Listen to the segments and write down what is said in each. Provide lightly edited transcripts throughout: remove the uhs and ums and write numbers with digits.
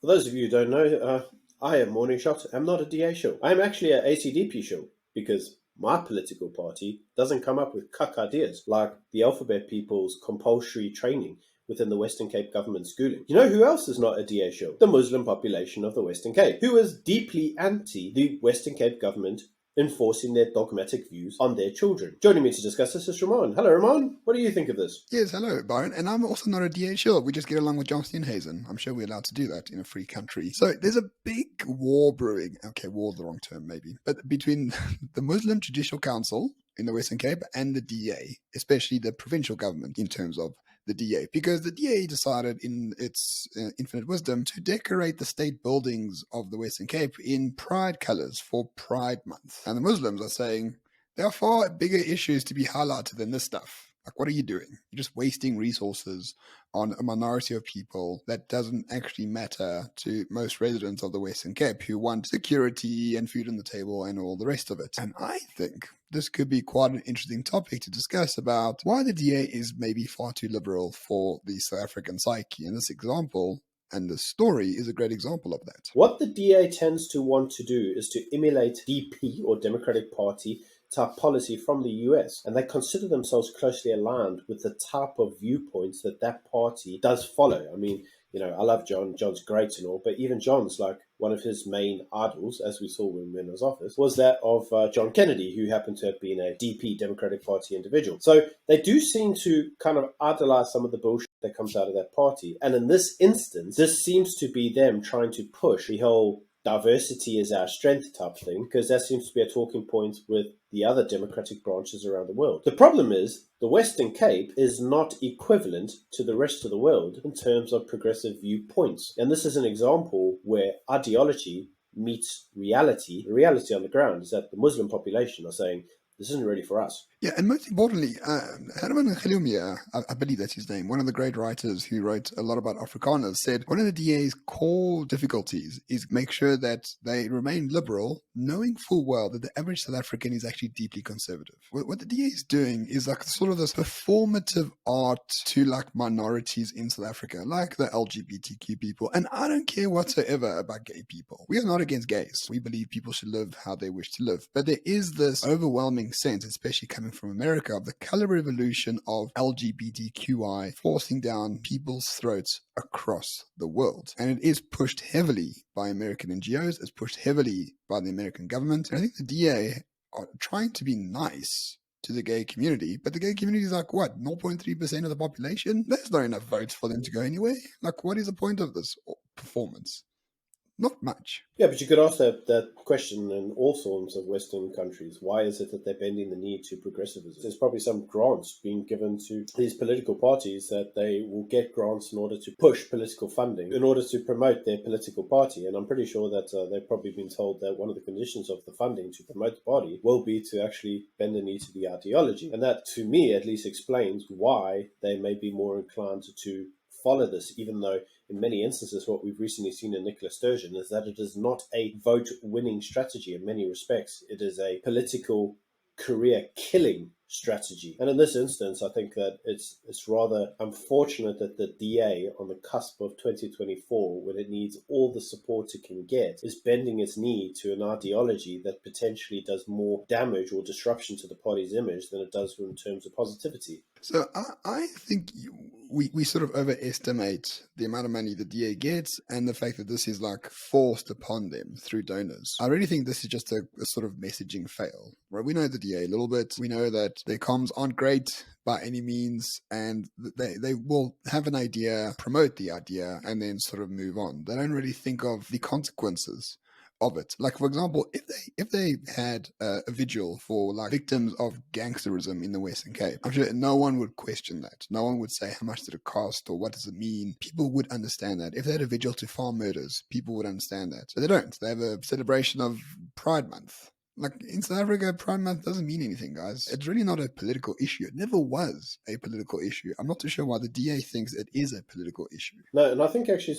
For those of you who don't know, I am Morning Shot. I'm not a DA show. I'm actually an ACDP show because my political party doesn't come up with cuck ideas like the alphabet people's compulsory training within the Western Cape government schooling. You know who else is not a DA show? The Muslim population of the Western Cape, who is deeply anti the Western Cape government enforcing their dogmatic views on their children. Joining me to discuss this is Ramon. Hello, Ramon. What do you think of this? Yes, hello, Byron. And I'm also not a DA, sure. We just get along with John Steenhuisen. I'm sure we're allowed to do that in a free country. So there's a big war brewing. Okay, war's the wrong term, maybe. But between the Muslim Judicial Council in the Western Cape and the DA, especially the provincial government in terms of the DA, because the DA decided in its infinite wisdom to decorate the state buildings of the Western Cape in pride colors for Pride Month. And the Muslims are saying there are far bigger issues to be highlighted than this stuff. Like, what are you doing? You're just wasting resources on a minority of people that doesn't actually matter to most residents of the Western Cape who want security and food on the table and all the rest of it. And I think this could be quite an interesting topic to discuss about why the DA is maybe far too liberal for the South African psyche. And this example and the story is a great example of that. What the DA tends to want to do is to emulate DP or Democratic Party type policy from the US, and they consider themselves closely aligned with the type of viewpoints that that party does follow. I mean, you know, I love John. John's great and all, but even John's like one of his main idols, as we saw when in his office, was that of John Kennedy, who happened to have been a DP, Democratic Party individual. So they do seem to kind of idolize some of the bullshit that comes out of that party. And in this instance, this seems to be them trying to push the whole diversity is our strength type thing, because that seems to be a talking point with the other democratic branches around the world. The problem is the Western Cape is not equivalent to the rest of the world in terms of progressive viewpoints. And this is an example where ideology meets reality. The reality on the ground is that the Muslim population are saying, this isn't really for us. Yeah, and most importantly, Herman Khilumia, I believe that's his name, one of the great writers who wrote a lot about Afrikaners, said one of the DA's core difficulties is make sure that they remain liberal, knowing full well that the average South African is actually deeply conservative. What the DA is doing is like sort of this performative art to like minorities in South Africa, like the LGBTQ people. And I don't care whatsoever about gay people. We are not against gays. We believe people should live how they wish to live. But there is this overwhelming sense, especially coming from America, of the color revolution of LGBTQI forcing down people's throats across the world. And it is pushed heavily by American NGOs, it's pushed heavily by the American government. And I think the DA are trying to be nice to the gay community, but the gay community is like, what, 0.3% of the population? There's not enough votes for them to go anywhere. Like, what is the point of this performance? Not much. Yeah, but you could ask that question in all sorts of Western countries. Why is it that they're bending the knee to progressivism? There's probably some grants being given to these political parties that they will get grants in order to push political funding, in order to promote their political party. And I'm pretty sure that they've probably been told that one of the conditions of the funding to promote the party will be to actually bend the knee to the ideology. And that, to me, at least explains why they may be more inclined to follow this, even though in many instances what we've recently seen in Nicola Sturgeon is that it is not a vote-winning strategy in many respects. It is a political career-killing strategy. And in this instance, I think that it's rather unfortunate that the DA, on the cusp of 2024, when it needs all the support it can get, is bending its knee to an ideology that potentially does more damage or disruption to the party's image than it does in terms of positivity. So I think we sort of overestimate the amount of money the DA gets and the fact that this is like forced upon them through donors. I really think this is just a sort of messaging fail. Right? We know the DA a little bit. We know that their comms aren't great by any means, and they will have an idea, promote the idea, and then sort of move on. They don't really think of the consequences of it. Like, for example, if they had a vigil for like victims of gangsterism in the Western Cape, I'm sure no one would question that. No one would say how much did it cost or what does it mean. People would understand that. If they had a vigil to farm murders, people would understand that. But they don't. They have a celebration of Pride Month. Like, in South Africa, Pride Month doesn't mean anything, guys. It's really not a political issue. It never was a political issue. I'm not too sure why the DA thinks it is a political issue. No, and I think actually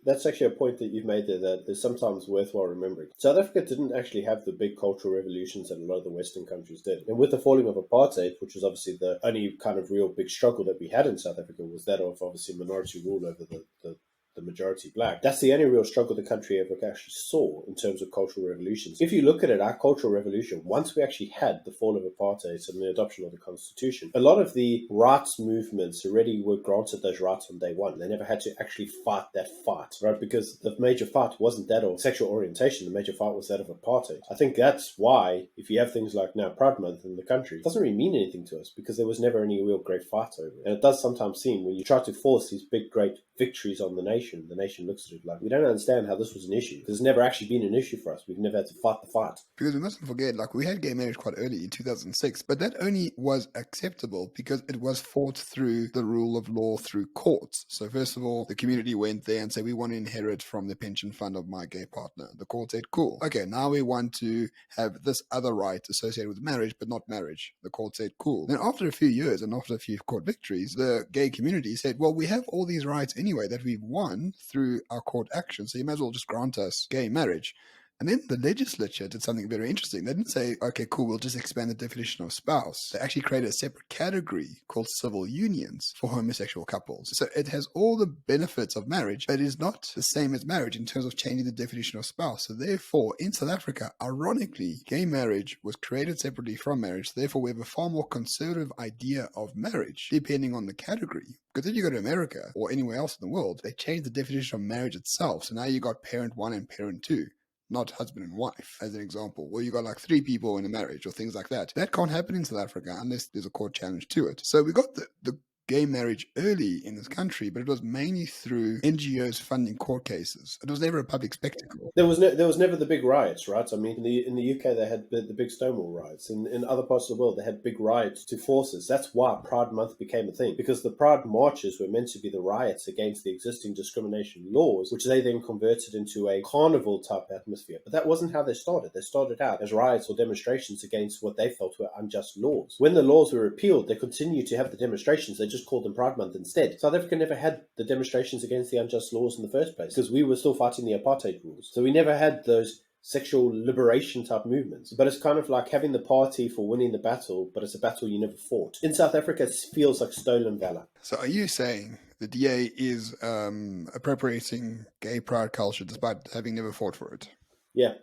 that's actually a point that you've made there that is sometimes worthwhile remembering. South Africa didn't actually have the big cultural revolutions that a lot of the Western countries did. And with the falling of apartheid, which was obviously the only kind of real big struggle that we had in South Africa, was that of obviously minority rule over the the majority black. That's the only real struggle the country ever actually saw in terms of cultural revolutions. If you look at it, our cultural revolution, once we actually had the fall of apartheid and the adoption of the constitution, a lot of the rights movements already were granted those rights on day one. They never had to actually fight that fight, right? Because the major fight wasn't that of sexual orientation. The major fight was that of apartheid. I think that's why, if you have things like now Pride Month in the country, it doesn't really mean anything to us because there was never any real great fight over it. And it does sometimes seem when you try to force these big, great victories on the nation looks at it like, we don't understand how this was an issue because it's never actually been an issue for us. We've never had to fight the fight. Because we mustn't forget, like, we had gay marriage quite early in 2006, but that only was acceptable because it was fought through the rule of law through courts. So first of all, the community went there and said, we want to inherit from the pension fund of my gay partner. The court said, cool. Okay, now we want to have this other right associated with marriage, but not marriage. The court said, cool. Then after a few years and after a few court victories, the gay community said, well, we have all these rights anyway that we've won through our court action, so you might as well just grant us gay marriage. And then the legislature did something very interesting. They didn't say, okay, cool, we'll just expand the definition of spouse. They actually created a separate category called civil unions for homosexual couples. So it has all the benefits of marriage, but it is not the same as marriage in terms of changing the definition of spouse. So therefore, in South Africa, ironically, gay marriage was created separately from marriage. Therefore, we have a far more conservative idea of marriage, depending on the category. Because if you go to America or anywhere else in the world, they changed the definition of marriage itself. So now you got parent one and parent two, not husband and wife, as an example, where you got like 3 people in a marriage or things like that. That can't happen in South Africa unless there's a court challenge to it. So we got the gay marriage early in this country, but it was mainly through NGOs funding court cases. It was never a public spectacle. There was never the big riots, right? I mean, in the UK they had the big Stonewall riots. In other parts of the world they had big riots to forces. That's why Pride Month became a thing, because the Pride marches were meant to be the riots against the existing discrimination laws, which they then converted into a carnival type atmosphere. But that wasn't how they started. They started out as riots or demonstrations against what they felt were unjust laws. When the laws were repealed, they continued to have the demonstrations. They just called them Pride Month instead. South Africa never had the demonstrations against the unjust laws in the first place because we were still fighting the apartheid rules. So we never had those sexual liberation type movements. But it's kind of like having the party for winning the battle, but it's a battle you never fought. In South Africa, it feels like stolen valor. So are you saying the DA is appropriating gay pride culture despite having never fought for it? Yeah.